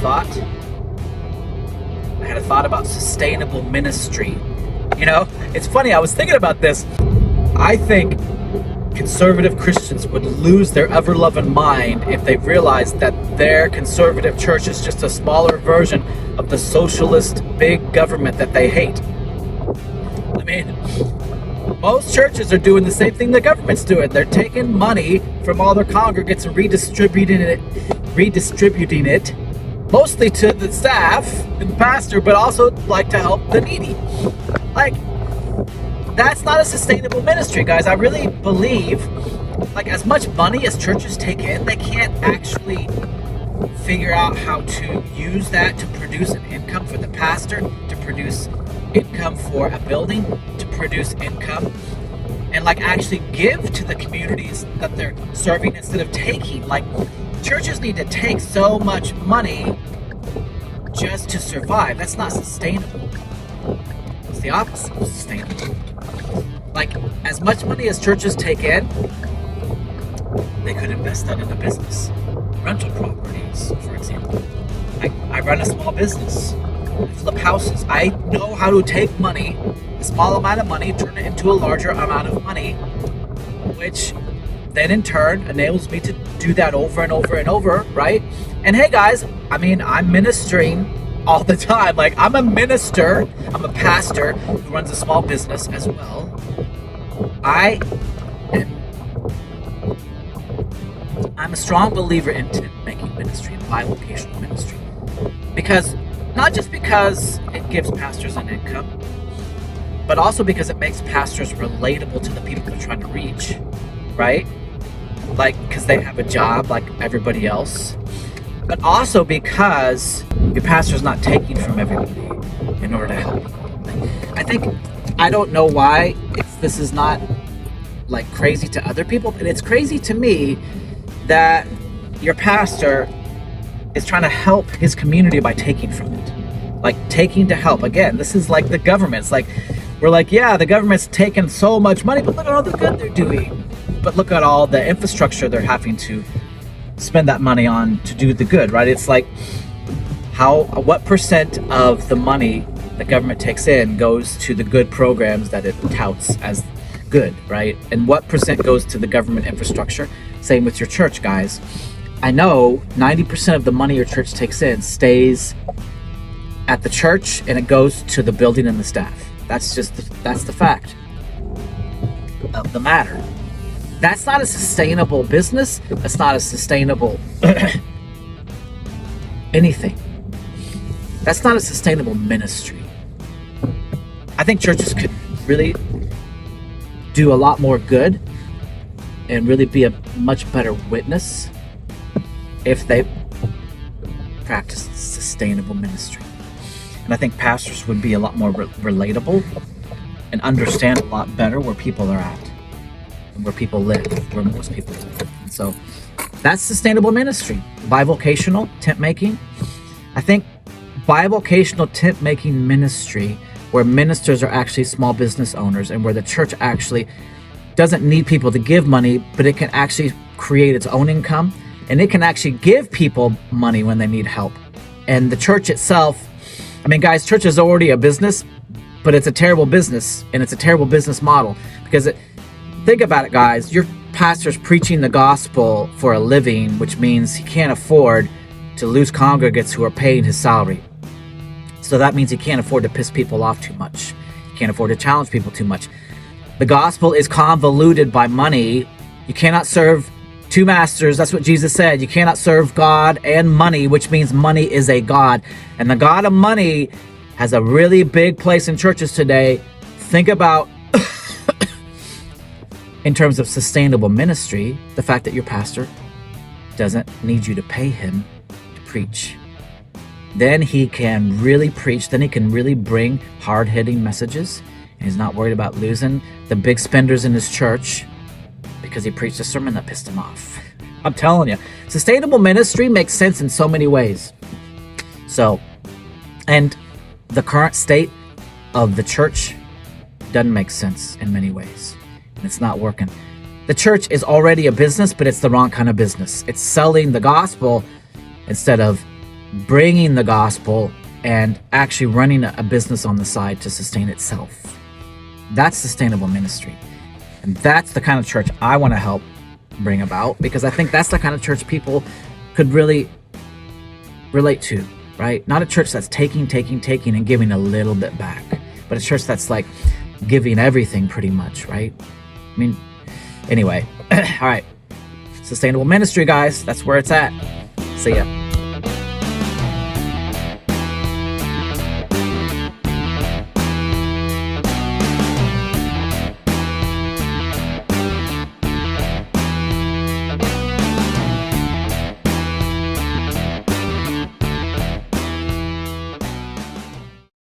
thought. I had a thought about sustainable ministry. You know, it's funny, I was thinking about this. I think conservative Christians would lose their ever-loving mind if they realized that their conservative church is just a smaller version of the socialist big government that they hate. I mean, most churches are doing the same thing the government's doing. They're taking money from all their congregants and redistributing it mostly to the staff and the pastor, but also like to help the needy. Like, that's not a sustainable ministry, guys. I really believe, like, as much money as churches take in, they can't actually figure out how to use that to produce an income for the pastor, to produce income for a building, to produce income, and like actually give to the communities that they're serving instead of taking. Like, churches need to take so much money just to survive. That's not sustainable. It's the opposite of sustainable. Like, as much money as churches take in, they could invest that in a business. Rental properties, for example. I run a small business. I flip houses. I know how to take money, a small amount of money, turn it into a larger amount of money, which then in turn enables me to do that over and over and over, right? And hey guys, I mean, I'm ministering all the time. Like, I'm a minister, I'm a pastor who runs a small business as well. I'm a strong believer in tent-making ministry and bivocational ministry. Because, not just because it gives pastors an income, but also because it makes pastors relatable to the people they're trying to reach, right? Like, because they have a job like everybody else. But also because your pastor's not taking from everybody in order to help people. I don't know why this is not like crazy to other people, but it's crazy to me that your pastor is trying to help his community by taking from it. Like, taking to help. Again, this is like the government. It's like, we're like, yeah, the government's taking so much money, but look at all the good they're doing. But look at all the infrastructure they're having to spend that money on to do the good, right? It's like, what percent of the money the government takes in goes to the good programs that it touts as good, right? And what percent goes to the government infrastructure? Same with your church, guys. I know 90% of the money your church takes in stays at the church, and it goes to the building and the staff. That's the fact of the matter. That's not a sustainable business. That's not a sustainable anything. That's not a sustainable ministry. I think churches could really do a lot more good and really be a much better witness if they practiced sustainable ministry. And I think pastors would be a lot more relatable and understand a lot better where people are at and where people live, where most people live. And so that's sustainable ministry. Bivocational tent making. I think bivocational tent making ministry, where ministers are actually small business owners and where the church actually doesn't need people to give money, but it can actually create its own income, and it can actually give people money when they need help. And the church itself, I mean, guys, church is already a business, but it's a terrible business, and it's a terrible business model because think about it, guys. Your pastor's preaching the gospel for a living, which means he can't afford to lose congregants who are paying his salary. So that means he can't afford to piss people off too much. He can't afford to challenge people too much. The gospel is convoluted by money. You cannot serve two masters. That's what Jesus said. You cannot serve God and money, which means money is a god. And the god of money has a really big place in churches today. Think about, in terms of sustainable ministry, the fact that your pastor doesn't need you to pay him to preach. Then he can really preach. Then he can really bring hard-hitting messages. And he's not worried about losing the big spenders in his church because he preached a sermon that pissed him off. I'm telling you, sustainable ministry makes sense in so many ways. So, and the current state of the church doesn't make sense in many ways. And it's not working. The church is already a business, but it's the wrong kind of business. It's selling the gospel instead of bringing the gospel and actually running a business on the side to sustain itself. That's sustainable ministry. And that's the kind of church I want to help bring about, because I think that's the kind of church people could really relate to, right? Not a church that's taking and giving a little bit back, but a church that's like giving everything pretty much, right? I mean, anyway, all right. Sustainable ministry, guys. That's where it's at. See ya.